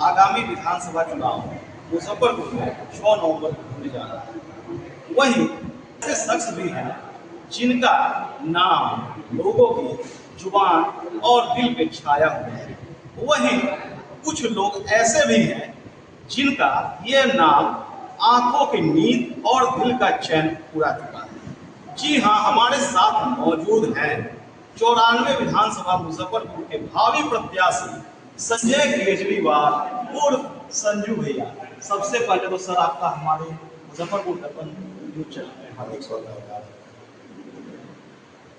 आगामी विधानसभा चुनाव मुजफ्फरपुर में 6 नवंबर को होने जा रहा है। वहीं ऐसे शख्स भी हैं जिनका नाम लोगों की जुबान और दिल पे छाया हुआ है। वहीं कुछ लोग ऐसे भी हैं जिनका ये नाम आंखों की नींद और दिल का चैन उड़ा चुका है। जी हाँ, हमारे साथ मौजूद हैं 94 विधानसभा मुजफ्फरपुर के भावी प्रत्याशी संजय केजरीवाल उर्फ संजू भैया। सबसे पहले तो सर आपका हमारे मुजफ्फरपुर दर्पण न्यूज चैनल में हार्दिक स्वागत है।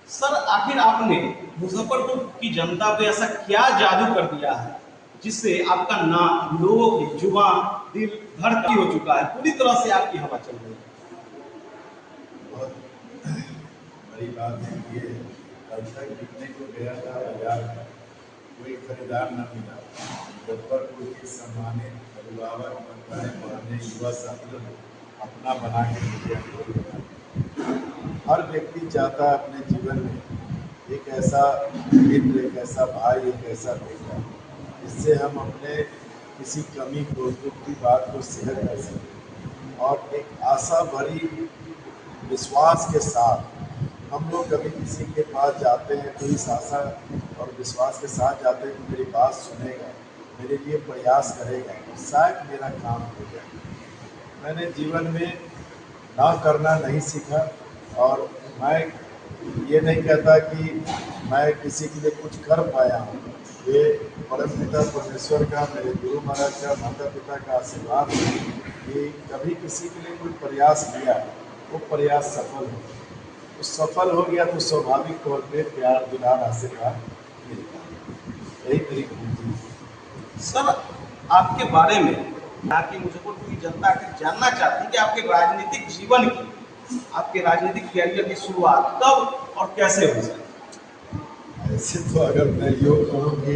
सर, आखिर आपने मुजफ्फरपुर की जनता पे ऐसा क्या जादू कर दिया है जिससे आपका नाम लोगों की जुबान दिल धड़की हो चुका है, पूरी तरह से आपकी हवा चल रही है? बहुत बड़ी बात है कि कल तक बिकने को गया था बाजार में, कोई खरीदार न मिला। मुजफ्फरपुर की सम्मानित अभिभावक बनवाने पढ़ने युवा साथी अपना बना के मीडिया हर व्यक्ति चाहता है अपने जीवन में एक ऐसा मित्र, एक ऐसा भाई, एक ऐसा बेटा जिससे हम अपने किसी कमी को, दुख की बात को शेयर कर सकें और एक आशा भरी विश्वास के साथ हम लोग कभी किसी के पास जाते हैं तो इस आशा और विश्वास के साथ जाते हैं कि मेरी बात सुनेगा, मेरे लिए प्रयास करेगा, शायद मेरा काम हो जाए। मैंने जीवन में ना करना नहीं सीखा और मैं ये नहीं कहता कि मैं किसी के लिए कुछ कर पाया हूँ। ये परमपिता परमेश्वर का, मेरे गुरु महाराज का, माता पिता का आशीर्वाद है कि कभी किसी के लिए कोई प्रयास किया वो प्रयास सफल हो, तो सफल हो गया तो स्वाभाविक तौर पे प्यार, दुलार, आशीर्वाद मिलता है। यही मेरी पूंजी है। सर, आपके बारे में यहाँ की मुजफ्फरपुर की जनता जानना चाहती है कि आपके राजनीतिक जीवन की, आपके राजनीतिक कैरियर की शुरुआत कब और कैसे हुई सर? ऐसे तो अगर मैं यूँ कहूँ कि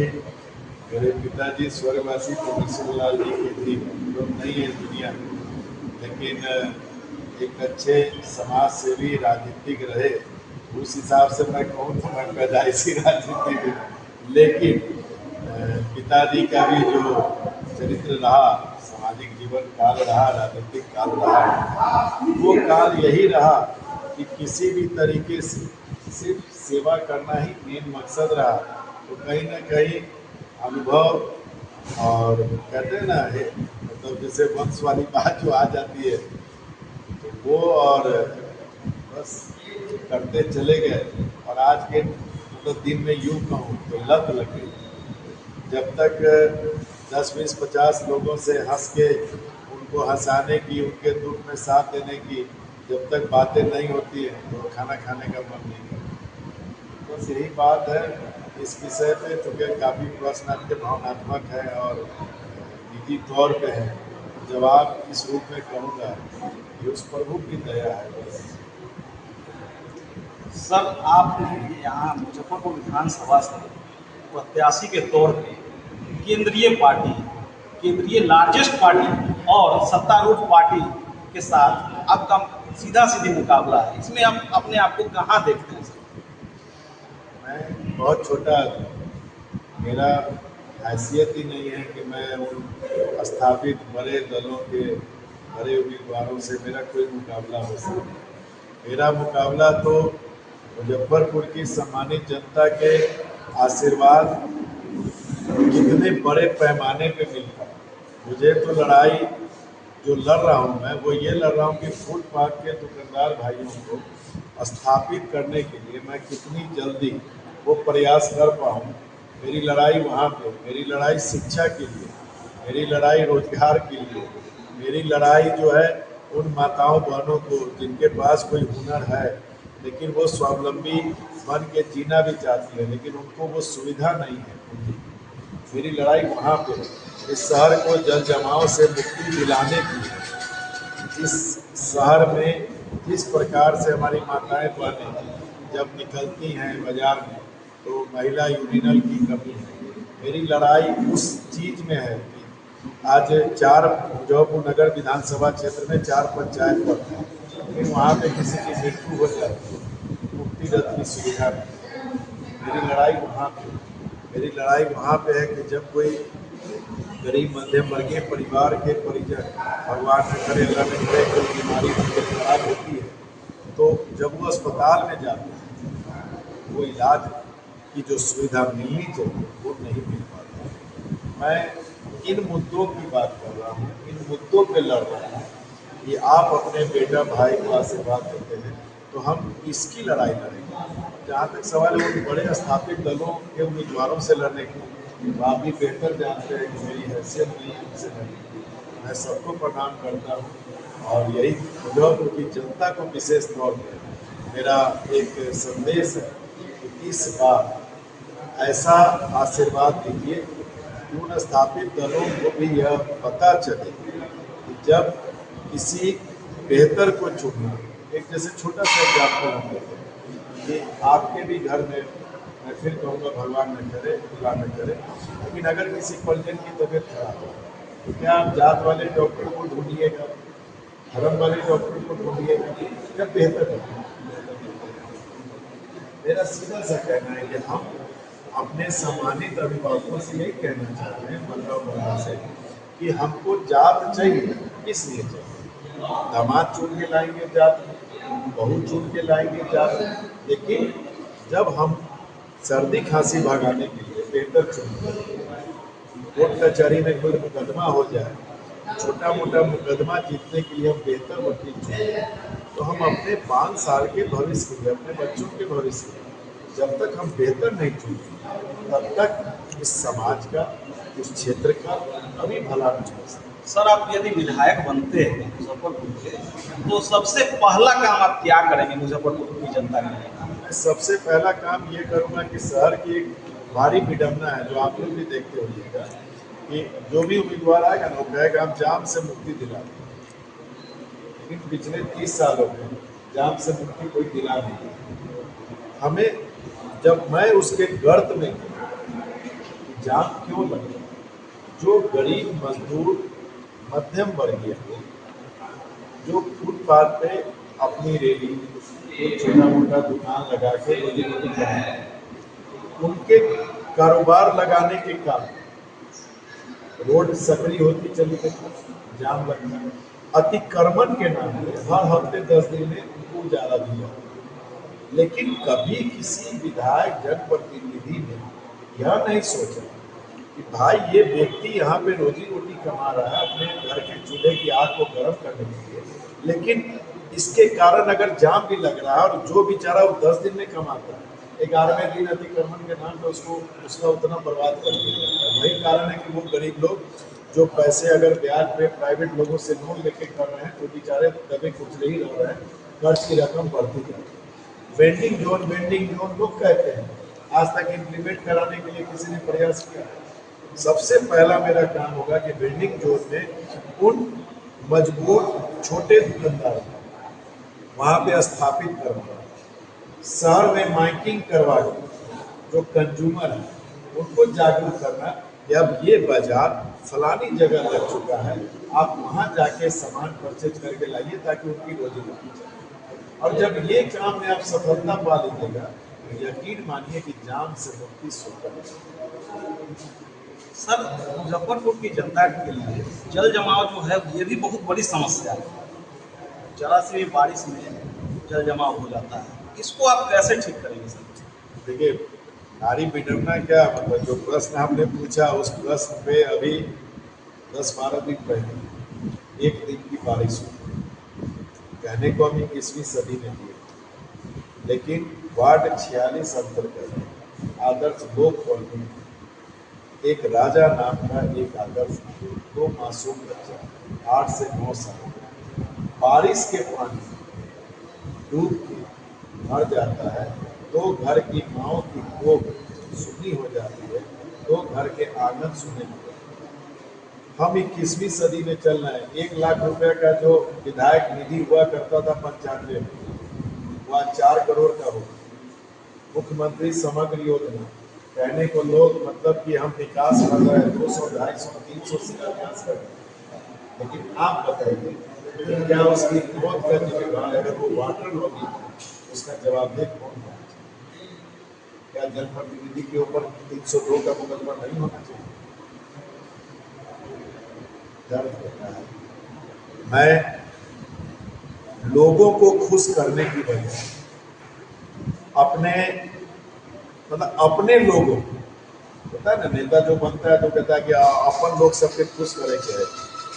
मेरे पिताजी स्वर्गवासी परमेश्वर लाल जी की थी, तो नहीं है दुनिया, लेकिन एक अच्छे समाज सेवी राजनीतिक रहे, उस हिसाब से मैं कहूँ तो मैं पैदाइशी राजनीतिक हूँ। लेकिन पिताजी का भी जो चरित्र रहा, सामाजिक जीवन काल रहा, राजनीतिक काल रहा, वो काल यही रहा कि किसी भी तरीके से सिर्फ सेवा करना ही मेन मकसद रहा। तो कहीं ना कहीं अनुभव और कहते हैं ना, मतलब जैसे वंश वाली बात जो आ जाती है तो वो, और बस करते चले गए। और आज के मतलब दिन में यूँ कहूँ तो लत लग गई। जब तक 10, 20, 50 लोगों से हंस के उनको हंसाने की, उनके दुख में साथ देने की जब तक बातें नहीं होती है तो खाना खाने का मन नहीं करता। बस यही बात है इस विषय पे, चूँकि काफ़ी प्रश्न आपके भावनात्मक है और निजी तौर पे है, जवाब इस रूप में कहूँगा कि उस प्रभु की दया है बस। सर, आपने यहाँ मुजफ्फरपुर विधानसभा से प्रत्याशी के तौर पे केंद्रीय पार्टी, केंद्रीय लार्जेस्ट पार्टी और सत्तारूढ़ पार्टी के साथ आपका सीधा सीधी मुकाबला है। इसमें आप अपने आप को कहाँ देखते हैं सर? मैं बहुत छोटा आदमी, मेरा हैसियत ही नहीं है कि मैं उन स्थापित बड़े दलों के बड़े उम्मीदवारों से मेरा कोई मुकाबला हो सके। मेरा मुकाबला तो मुजफ्फरपुर की सम्मानित जनता के आशीर्वाद कितने बड़े पैमाने पे मिलता है। मुझे तो लड़ाई जो लड़ रहा हूँ मैं, वो ये लड़ रहा हूँ कि फुटपाथ के दुकानदार भाइयों को स्थापित करने के लिए मैं कितनी जल्दी वो प्रयास कर पाऊँ। मेरी लड़ाई वहाँ पे, मेरी लड़ाई शिक्षा के लिए, मेरी लड़ाई रोजगार के लिए, मेरी लड़ाई जो है उन माताओं बहनों को जिनके पास कोई हुनर है लेकिन वो स्वावलंबी बन के जीना भी चाहती है, लेकिन उनको वो सुविधा नहीं है। मेरी लड़ाई वहाँ पे इस शहर को जल जमाव से मुक्ति दिलाने की। इस शहर में जिस प्रकार से हमारी माताएं बहनें जब निकलती हैं बाजार में तो महिला यूरिनल की कमी है। मेरी लड़ाई उस चीज़ में है कि आज 4 मुजफ्फरपुर नगर विधानसभा क्षेत्र में 4 पंचायत पड़ते हैं, लेकिन वहाँ पे किसी की मृत्यु हो जाती है, मुक्ति रथ की सुविधा नहीं। मेरी लड़ाई वहाँ पे है कि जब कोई गरीब मध्यम वर्गीय परिवार के परिजन, भगवान न करे अल्लाह न करे कोई बीमारी तबीयत खराब होती है, तो जब वो अस्पताल में जाते हैं वो इलाज की जो सुविधा मिलनी चाहिए वो नहीं मिल पाती। मैं इन मुद्दों की बात कर रहा हूँ, इन मुद्दों पे लड़ रहा हूँ कि आप अपने बेटा भाई को आशीर्वाद देते हैं तो हम इसकी लड़ाई लड़ेंगे। जहाँ तक सवाल है वो बड़े स्थापित दलों के उम्मीदवारों से लड़ने की, तो आप भी बेहतर जानते हैं कि मेरी हैसियत नहीं है उनसे लड़ने। मैं सबको प्रणाम करता हूँ और यही मुजफ्फरपुर की जनता को विशेष तौर पर मेरा एक संदेश है कि इस बार ऐसा आशीर्वाद दीजिए कि उन स्थापित दलों को भी यह पता चले कि जब किसी बेहतर को चुनना, एक जैसे छोटा सा एग्जाम्पल हम लेते हैं कि आपके भी घर में, मैं फिर कहूँगा भगवान न करे खुदा न करे, लेकिन अगर किसी परिजन की तबीयत खराब हो तो क्या आप जात वाले डॉक्टर को ढूंढिएगा, धर्म वाले डॉक्टर को ढूंढिएगा, क्या बेहतर है? मेरा सीधा सा कहना है कि हम अपने सम्मानित अभिभावकों से यही कहना चाहते हैं, मतलब से, कि हमको जात चाहिए, किस लिए चाहिए? दामाद चुन के लाएंगे जात, बहू चुन के लाएंगे जात, लेकिन जब हम सर्दी खांसी भगाने के लिए बेहतर चुनते, कोर्ट कचहरी में कोई मुकदमा हो जाए, छोटा मोटा मुकदमा जीतने के लिए हम बेहतर वकील चुनते, तो हम अपने 5 साल के भविष्य के लिए, अपने बच्चों के भविष्य के लिए जब तक हम बेहतर नहीं चुनते तब तक इस समाज का, इस क्षेत्र का कभी भला नहीं हो सकता। सर, आप यदि विधायक बनते हैं मुजफ्फरपुर के, तो सबसे पहला काम आप क्या करेंगे मुजफ्फरपुर की जनता के लिए? मैं सबसे पहला काम ये करूँगा कि शहर की एक भारी विडम्बना है जो आप लोग भी देखते होइएगा कि जो भी उम्मीदवार आएगा ना वो कहेगा हम जाम से मुक्ति दिला देंगे, लेकिन पिछले 30 सालों में जाम से मुक्ति कोई दिला नहीं। हमें, जब मैं उसके गर्त में जाम क्यों लगे, जो गरीब मजदूर मध्यम वर्गीय जो फुटपाथ पे अपनी रेली, एक छोटा मोटा दुकान लगा के रोजी रोटी कमाते हैं, उनके कारोबार लगाने के कारण रोड सकरी होती चली गई, जाम लगता है। अतिक्रमण के नाम पे हर हफ्ते 10 दिन में उनको उजाला दिया, लेकिन कभी किसी विधायक जनप्रतिनिधि ने यह नहीं सोचा कि भाई ये व्यक्ति यहाँ पे रोजी रोटी कमा रहा है अपने घर के चूल्हे की आग को गर्म करने के लिए, लेकिन इसके कारण अगर जाम भी लग रहा है और जो बेचारा वो 10 दिन में कमाता है, 11वें दिन अतिक्रमण के नाम पर उसको उसका उतना बर्बाद कर दिया जाता है। वही कारण है कि वो गरीब लोग जो पैसे अगर ब्याज पे प्राइवेट लोगों से लोन लेके कर रहे हैं तो बेचारे दबे कुचले ही रह रहे हैं, कर्ज की रकम बढ़ती जाती है। वेंडिंग जोन लोग कहते हैं, आज तक इम्प्लीमेंट कराने के लिए किसी ने प्रयास किया? सबसे पहला मेरा काम होगा कि वेंडिंग जोन में उन मजबूर छोटे दुकानदार वहाँ पे स्थापित करवाना, शहर में माइकिंग करवा के जो कंज्यूमर है उनको जागरूक करना कि अब ये बाजार फलानी जगह लग चुका है, आप वहाँ जाके सामान परचेज करके लाइए ताकि उनकी रोजी रोटी चले। और जब ये काम में आप सफलता पा लीजिएगा तो यकीन मानिए कि जाम से मुक्ति सुलझ। सर, मुजफ्फरपुर की जनता के लिए जल जमाव जो है ये भी बहुत बड़ी समस्या है। जरा सी भी बारिश में जल जमाव हो जाता है, इसको आप कैसे ठीक करेंगे सर? देखिए, नारी विडम्बना क्या, मतलब जो प्रश्न आपने पूछा उस प्रश्न पे अभी 10-12 दिन पहले एक दिन की बारिश हुई, कहने को हम 21वीं सदी में दिए, लेकिन वार्ड 46 अंतर्गत आदर्श 2 कॉलोनी, एक राजा नाम का एक आदर्श 2 मासूम बच्चा 8 से 9 साल बारिश के पानी डूब के मर जाता है, तो घर की माओ की कोख सूनी हो जाती है, तो घर के आंगन सूने लगते हैं। हम 21वीं सदी में चल रहे हैं। 1 लाख रुपए का जो विधायक निधि हुआ करता था 95 में, वह 4 करोड़ का हो। मुख्यमंत्री समग्र योजना कहने को लोग मतलब कि हम विकास कर रहे हैं, 200, 250, 300 शिलान्यास कर रहे हैं, लेकिन आप बताइए कि क्या उसकी ग्रोथ का जिम्मेदार अगर वो वाटर होगी उसका जवाबदेह कौन होना चाहिए? क्या जनप्रतिनिधि के ऊपर 302 का मुकदमा नहीं होना चाहिए? दर्द होता है। मैं लोगों को खुश करने की वजह अपने अपने लोगों होता है ना, नेता जो बनता है तो कहता है कि अपन लोग सबके खुश करे के है।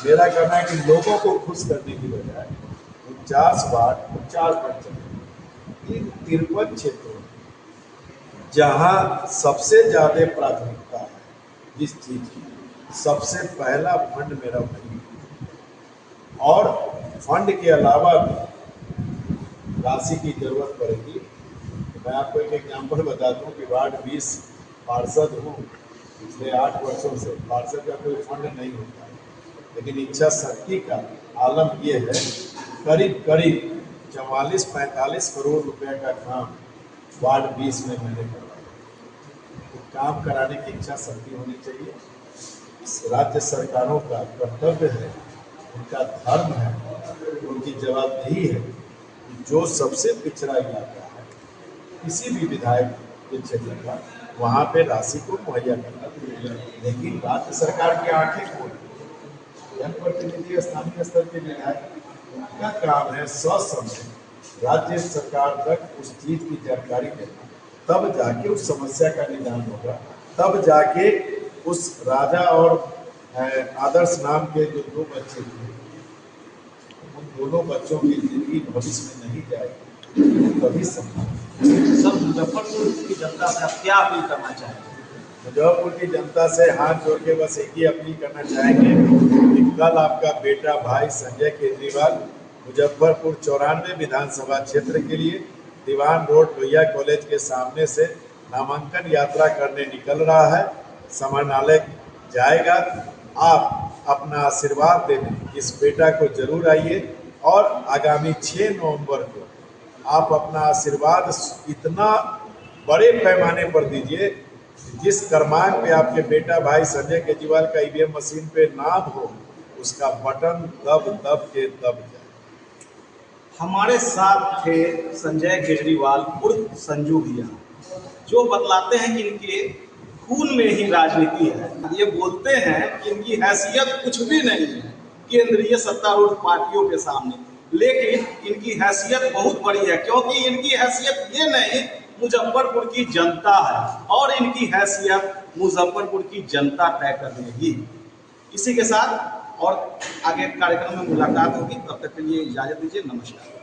मेरा कहना है कि लोगों को खुश करने की बजाय 49 पंचायत इन 53 क्षेत्रों में जहाँ सबसे ज्यादा प्राथमिकता है जिस चीज की, सबसे पहला फंड मेरा वही है। और फंड के अलावा भी राशि की जरूरत पड़ेगी। तो मैं आपको एक एग्जाम्पल बता दूं कि वार्ड 20 पार्षद हूँ पिछले 8 वर्षों से। पार्षद का कोई फंड नहीं होता है, लेकिन इच्छा शक्ति का आलम ये है, करीब करीब 44-45 करोड़ रुपए का काम वार्ड 20 में मैंने करवाया। तो काम कराने की इच्छा शक्ति होनी चाहिए। राज्य सरकारों का कर्तव्य है, उनका धर्म है, उनकी जवाबदेही है कि जो सबसे पिछड़ा इलाका है किसी भी विधायक के क्षेत्र का, वहाँ पे राशि को मुहैया करना। लेकिन राज्य सरकार की आंखें खोल, जनप्रतिनिधि स्थानीय स्तर के विधायक, उनका काम है ससमय राज्य सरकार तक उस चीज की जानकारी देना, तब जाके उस समस्या का निदान होगा, तब जाके उस राजा और आदर्श नाम के जो 2 बच्चे थे, उन दोनों बच्चों की जिंदगी भविष्य में नहीं जाएगी, कभी संभव। सब मुजफ्फरपुर की जनता से आप क्या अपील करना चाहेंगे? मुजफ्फरपुर की जनता से हाथ जोड़ के बस एक ही अपील करना चाहेंगे कि कल आपका बेटा भाई संजय केजरीवाल मुजफ्फरपुर 94 विधानसभा क्षेत्र के लिए दीवान रोड लोहिया कॉलेज के सामने से नामांकन यात्रा करने निकल रहा है। समाहरणालय जाएगा। आप अपना आशीर्वाद देने इस बेटा को जरूर आइए और आगामी 6 नवंबर को आप अपना आशीर्वाद इतना बड़े पैमाने पर दीजिए, जिस क्रमांक पे आपके बेटा भाई संजय केजरीवाल का ईवीएम मशीन पे नाम हो, उसका बटन दब दब के दब जाए। हमारे साथ थे संजय केजरीवाल उर्फ संजू भैया, जो बतलाते हैं कि इनके खून में ही राजनीति है। ये बोलते हैं कि इनकी हैसियत कुछ भी नहीं है केंद्रीय सत्तारूढ़ पार्टियों के सामने, लेकिन इनकी हैसियत बहुत बड़ी है, क्योंकि इनकी हैसियत ये नहीं, मुजफ्फरपुर की जनता है, और इनकी हैसियत मुजफ्फरपुर की जनता तय कर देगी। इसी के साथ और आगे कार्यक्रम में मुलाकात होगी, तब तक के लिए इजाजत दीजिए। नमस्कार।